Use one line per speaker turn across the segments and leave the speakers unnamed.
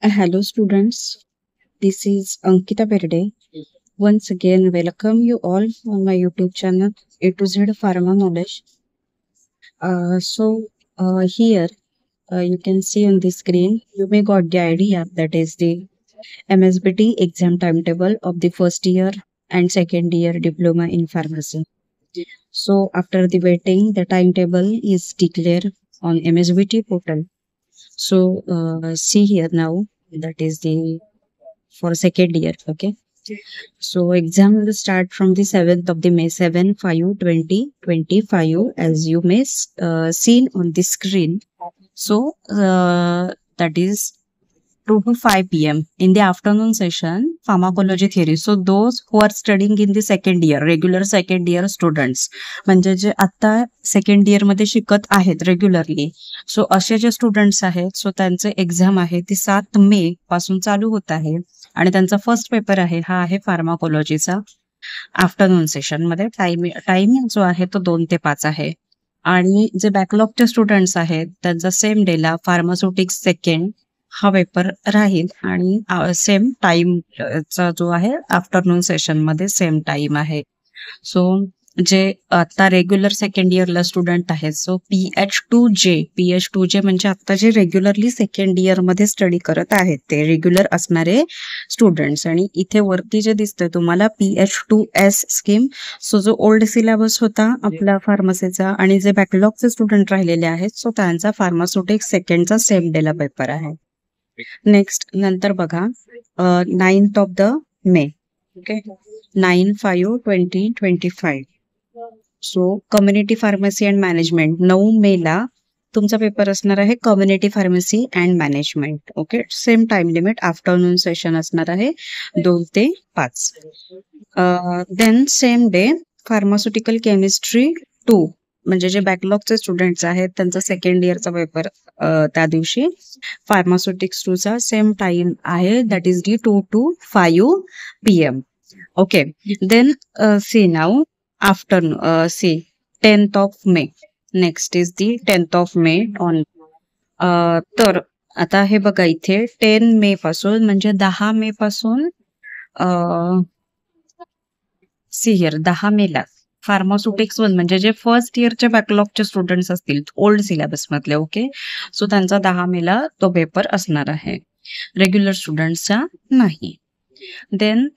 Hello, students. This is Ankita Berde. Once again, welcome you all on my YouTube channel A to Z Pharma Knowledge. Here you can see on the screen, you may got the idea that is the MSBT exam timetable of the first year and second year diploma in pharmacy. So after the waiting, the timetable is declared on MSBT portal. So see here now, that is the for second year. Okay. So exam will start from the 7th of the May, 7/5/2025, as you may seen on the screen. So that is 2 to 5 p.m. in the afternoon session, pharmacology theory. So those who are studying in the second year, regular second year students, म्हणजे जे आता second year मध्ये शिकत आहेत regularly, so असे जे students आहेत, so त्यांचे एक्झाम आहे ती 7 मे पासून चालू होत आहे आणि त्यांचा फर्स्ट पेपर आहे हा आहे फार्माकोलॉजीचा. आफ्टरनून सेशन मध्ये टाइमिंग जो आहे तो 2 ते 5 आहे. आणि जे बॅकलॉगचे स्टुडंट्स आहेत त्यांचा सेम डेला फार्मास्युटिक्स सेकंड हा पेपर राहील आणि सेम टाइम चा जो आहे आफ्टरनून सेशन मध्ये सेम टाइम आहे. सो जे आता रेग्युलर सेकंड इयरला स्टुडंट आहेत, सो PH2J म्हणजे आता जे रेग्युलरली सेकंड इयर मध्ये स्टडी करत आहेत ते रेग्युलर असणारे स्टुडंट्स. आणि इथे वरती जे दिसतंय तुम्हाला PH2S स्कीम, सो जो ओल्ड सिलेबस होता आपला फार्मसीचा आणि जे बॅकलॉगचे स्टुडंट राहिलेले आहेत, सो त्यांचा फार्मास्युटिक्स सेकंडचा सेम डेला पेपर आहे. नेक्स्ट नंतर बघा 9th of the May. Okay, 9/5/2025. So community pharmacy and management 9 मे ला तुमचा पेपर असणार आहे community pharmacy and management. Okay, same time limit afternoon session असणार आहे 2 ते 5. Then same day pharmaceutical chemistry 2 म्हणजे जे बॅकलॉगचे स्टुडंट्स आहेत त्यांचा सेकंड इयरचा पेपर त्या दिवशी फार्मास्युटिक्स 2 चा सेम टाइम आहे, that is the 2 to 5 p.m. Okay, then see now afternoon see 10th of May. Next is the 10th of May on. तर आता हे बघा इथे 10 मे पासून म्हणजे 10 मे पासून सी हिअर 10 मे ला फार्मास्युटिक्स 1 म्हणजे जे फर्स्ट इयरचे बॅकलॉगचे स्टुडंट्स असतील ओल्ड सिलेबस मधले, ओके, सो त्यांचा 10 मे ला तो पेपर असणार आहे, रेग्युलर स्टुडंट्सचा नाही. देन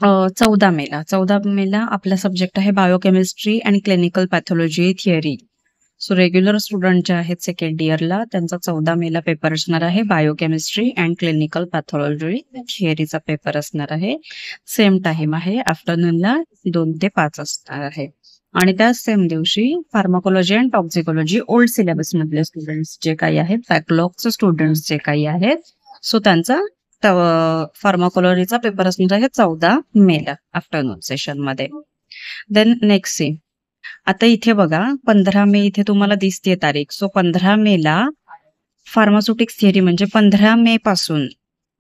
14 मे ला आपला सब्जेक्ट आहे बायोकेमिस्ट्री आणि clinical pathology theory. So regular student जे आहेत सेकंड इयरला त्यांचा 14 मे ला पेपर असणार आहे बायोकेमिस्ट्री अँड क्लिनिकल पॅथॉलॉजी थिअरीचा पेपर असणार आहे. सेम टाइम आहे आफ्टरनूनला 2 ते 5 असणार आहे. आणि त्याच सेम दिवशी pharmacology and toxicology old syllabus मधले स्टुडंट्स जे काही आहेत, बॅकलॉगचे स्टुडंट्स जे काही आहेत, सो त्यांचा फार्माकोलॉजीचा पेपर असणार आहे 14 मे ला आफ्टरनून सेशन मध्ये. देन नेक्स्ट सी आता इथे बघा 15 मे इथे तुम्हाला दिसते तारीख. सो 15 मे ला फार्मास्युटिक्स थिअरी म्हणजे 15 मे पासून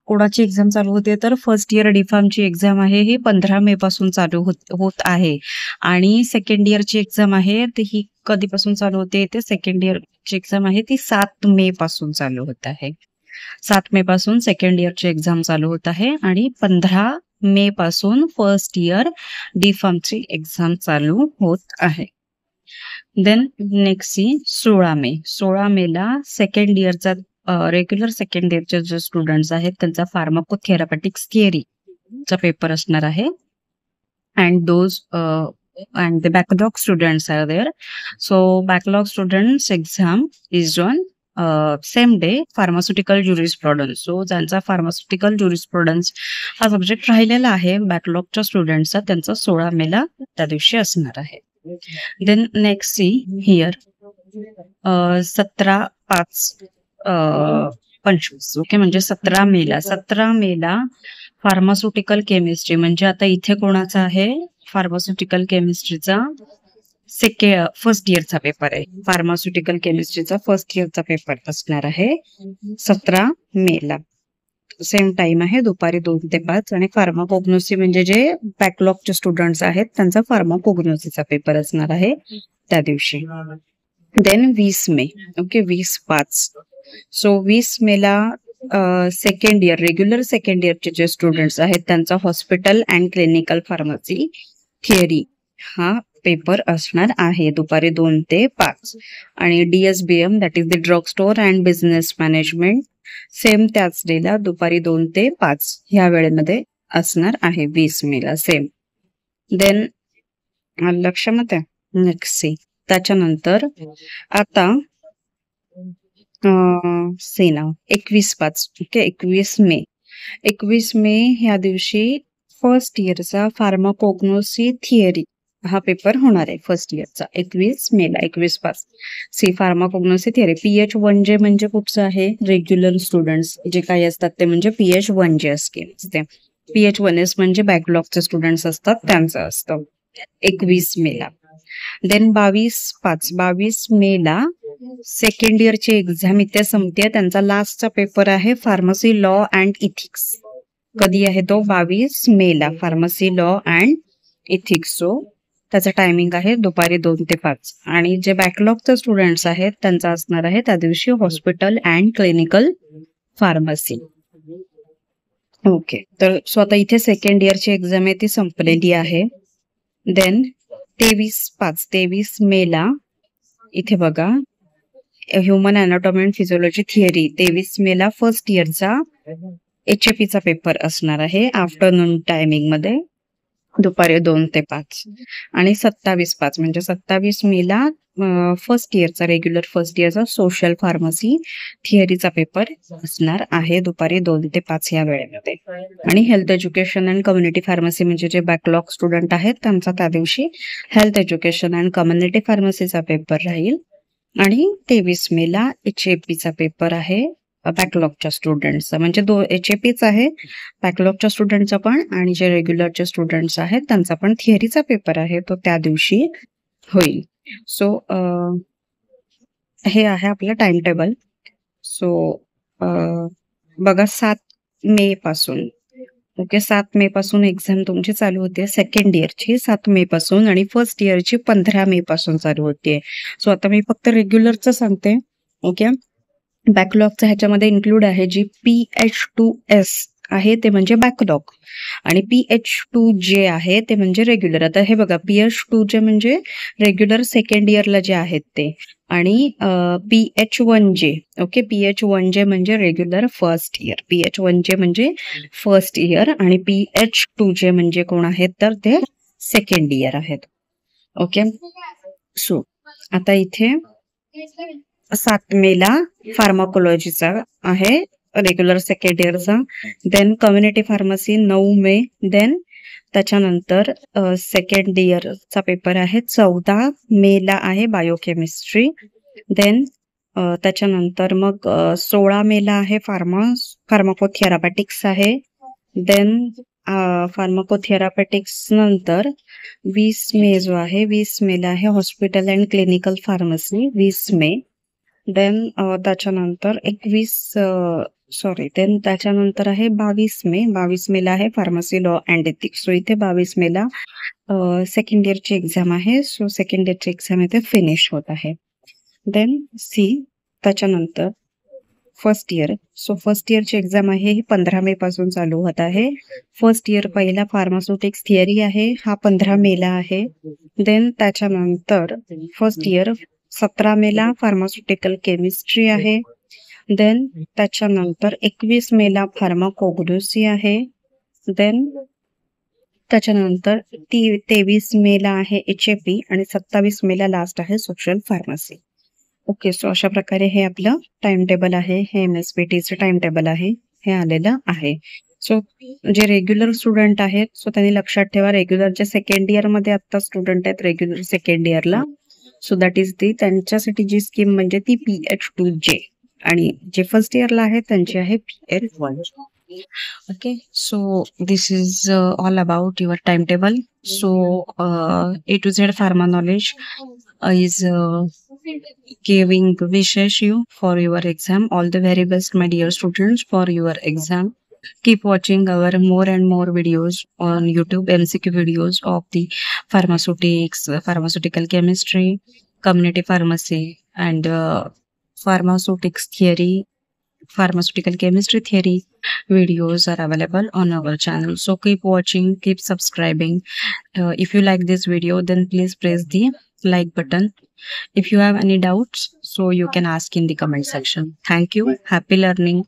कोणाची एक्झाम चालू होते तर फर्स्ट इयर डिफार्मची एक्झाम आहे ही 15 मे पासून चालू होत आहे. आणि सेकंड इयरची एक्झाम आहे ती ही कधीपासून चालू होते, ते सेकंड इयरची एक्झाम आहे ती 7 मे पासून चालू होत आहे. 7 मे पासून सेकंड इयरची एक्झाम चालू होत आहे आणि 15 मे पासून फर्स्ट इयर डिफार्मची एक्झाम चालू होत आहे. देन नेक्स्ट सी 16 मे ला सेकंड इयरचा रेग्युलर सेकंड इयरचे जे स्टुडंट्स आहेत त्यांचा फार्माकोथेरपॅटिक्स थिअरीचा पेपर असणार आहे. And those and the backlog students are there. So backlog students exam is on same day pharmaceutical jurisprudence. So ज्यांचा फार्मास्युटिकल ज्युरिस्प्रुडन्स हा सब्जेक्ट राहिलेला आहे बॅकलॉगच्या स्टुडंट्सचा, त्यांचा 16 मे ला त्या दिवशी असणार आहे. Then next see here 17/5/25. Okay, म्हणजे 17 मे ला फार्मास्युटिकल केमिस्ट्री म्हणजे आता इथे कोणाचा आहे फार्मास्युटिकल केमिस्ट्रीचा फर्स्ट इयरचा पेपर आहे. फार्मास्युटिकल केमिस्ट्रीचा फर्स्ट इयरचा पेपर असणार आहे 17 मे ला. सेम टाइम आहे दुपारी 2 ते 5. आणि फार्माकोग्नोसी म्हणजे जे बॅकलॉगचे स्टुडंट्स आहेत त्यांचा फार्माकोग्नोसीचा पेपर असणार आहे त्या दिवशी. देन 20 मे. ओके, 20/5. सो 20 मेला सेकंड इयर, रेग्युलर सेकंड इयरचे जे स्टुडंट्स आहेत त्यांचा hospital and clinical pharmacy theory हा पेपर असणार आहे दुपारी 2 ते 5. आणि DSBM that is the drug store and business management same त्याच डेला दुपारी 2 ते 5 ह्या वेळेमध्ये असणार आहे 20 मेला सेम. देन लक्षात आहे. Next see. त्याच्यानंतर आता सेना 21/5. ओके, 21 मे. 21 मे ह्या दिवशी फर्स्ट इयरचा फार्माकोग्नोसी थिअरी हा पेपर होणार आहे फर्स्ट इयरचा 21 मेला 21/5. C pharmacognosy theory. PH1J म्हणजे कुठचं आहे? रेग्युलर स्टुडंट्स जे काही असतात ते म्हणजे PH1J असते. PH1S म्हणजे बॅकलॉगचे स्टुडंट्स असतात त्यांचं असतं 21 मेला. देन 22 मेला सेकंड इयरची एक्झाम इथे संपते. त्यांचा लास्टचा पेपर आहे फार्मसी लॉ अँड इथिक्स. कधी आहे तो? 22 मेला pharmacy law and ethics. So त्याचं टायमिंग आहे दुपारी 2 ते 5. आणि जे बॅकलॉगचे स्टुडंट्स आहेत त्यांचा असणार आहे त्या दिवशी hospital and clinical pharmacy. Okay, तर सो आता इथे सेकंड इयरची एक्झाम आहे ती संपलेली आहे. देन 23 मेला इथे बघा human anatomy and physiology theory 23 मेला फर्स्ट इयरचा HAPचा पेपर असणार आहे आफ्टरनून टायमिंग मध्ये दुपारी 2 ते 5. आणि 27/5 म्हणजे 27 मेला फर्स्ट इयरचा रेग्युलर फर्स्ट इयरचा सोशल फार्मसी थिअरीचा पेपर असणार आहे दुपारी 2 ते 5 या वेळेमध्ये. आणि health education and community pharmacy म्हणजे जे बॅकलॉग स्टुडंट आहेत त्यांचा त्या दिवशी हेल्थ एज्युकेशन अँड कम्युनिटी फार्मसीचा पेपर राहील. आणि 23 मेला HAPचा पेपर आहे बॅकलॉगच्या स्टुडंटचा. म्हणजे HAPच आहे बॅकलॉगच्या स्टुडंटचा पण आणि जे रेग्युलरचे स्टुडंट्स आहेत त्यांचा पण थिअरीचा पेपर आहे तो त्या दिवशी होईल. सो हे आहे आपलं टाइम टेबल. सो बघा 7 मे पासून. ओके, 7 मे पासून एक्झाम तुमची चालू होते सेकंड इयरची 7 मे पासून आणि फर्स्ट इयरची 15 मे पासून चालू होते. सो आता मी फक्त रेग्युलरचं सांगते. ओके, बॅकलॉगचं ह्याच्यामध्ये इन्क्लूड आहे जी PH2S आहे ते म्हणजे बॅकलॉग आणि PH2J आहे ते म्हणजे रेग्युलर. आता हे बघा PH2J म्हणजे रेग्युलर सेकंड इयरला जे आहेत ते आणि PH1J. ओके, PH1J म्हणजे रेग्युलर फर्स्ट इयर. PH1J म्हणजे फर्स्ट इयर आणि PH2J म्हणजे कोण आहेत तर ते सेकंड इयर आहेत. ओके, सो आता इथे 7 मेला फार्माकोलॉजीचा आहे रेग्युलर सेकंड इयरचा. Then community pharmacy 9 May. Then त्याच्यानंतर सेकंड इयरचा पेपर आहे 14 मेला आहे बायोकेमिस्ट्री. देन त्याच्यानंतर मग 16 मेला आहे फार्माकोथेरापॅटिक्स आहे. देन फार्माकोथेरापॅटिक्स नंतर 20 मे जो आहे 20 मेला आहे hospital and clinical pharmacy 20 May. Then त्याच्यानंतर देन त्याच्यानंतर आहे 22 मे. 22 मेला आहे pharmacy law and ethics. So इथे 22 मेला सेकंड इयरची एक्झाम आहे. सो सेकंड इयरची एक्झाम इथे फिनिश होत आहे. देन त्याच्यानंतर फर्स्ट इयर. सो फर्स्ट इयरची एक्झाम आहे ही 15 मे पासून चालू होत आहे. फर्स्ट इयर पहिला फार्मास्युटिक्स थिअरी आहे हा 15 मेला आहे. देन त्याच्यानंतर फर्स्ट इयर 17 मेला फार्मास्युटिकल केमिस्ट्री आहे. देन त्याच्यानंतर 21 मेला फार्माकोग्नोसी आहे. देन त्याच्यानंतर 23 मेला आहे HAP आणि 27 मेला लास्ट आहे सोशल फार्मसी. ओके, सो अशा प्रकारे हे आपलं टाइम टेबल आहे. हे MSPTचं टाइम टेबल आहे हे आलेलं आहे. सो जे रेग्युलर स्टुडंट आहेत सो त्यांनी लक्षात ठेवा रेग्युलरच्या सेकंड इयर मध्ये आता स्टुडंट आहेत रेग्युलर सेकंड इयरला. सो दॅट इज त्यांच्यासाठी जी स्कीम म्हणजे ती PH2J आणि जे फर्स्ट इयरला आहे त्यांची आहे PL1. Okay, so this is all about your time table. So A to Z pharma knowledge is giving wishes you for your exam. All the very best, my dear students, for your exam. Keep watching our more and more videos on YouTube, MCQ videos of the pharmaceutics, pharmaceutical chemistry, community pharmacy, and pharmaceutics theory, pharmaceutical chemistry theory videos are available on our channel. So keep watching, keep subscribing. If you like this video, then please press the like button. If you have any doubts, so you can ask in the comment section. Thank you. Happy learning.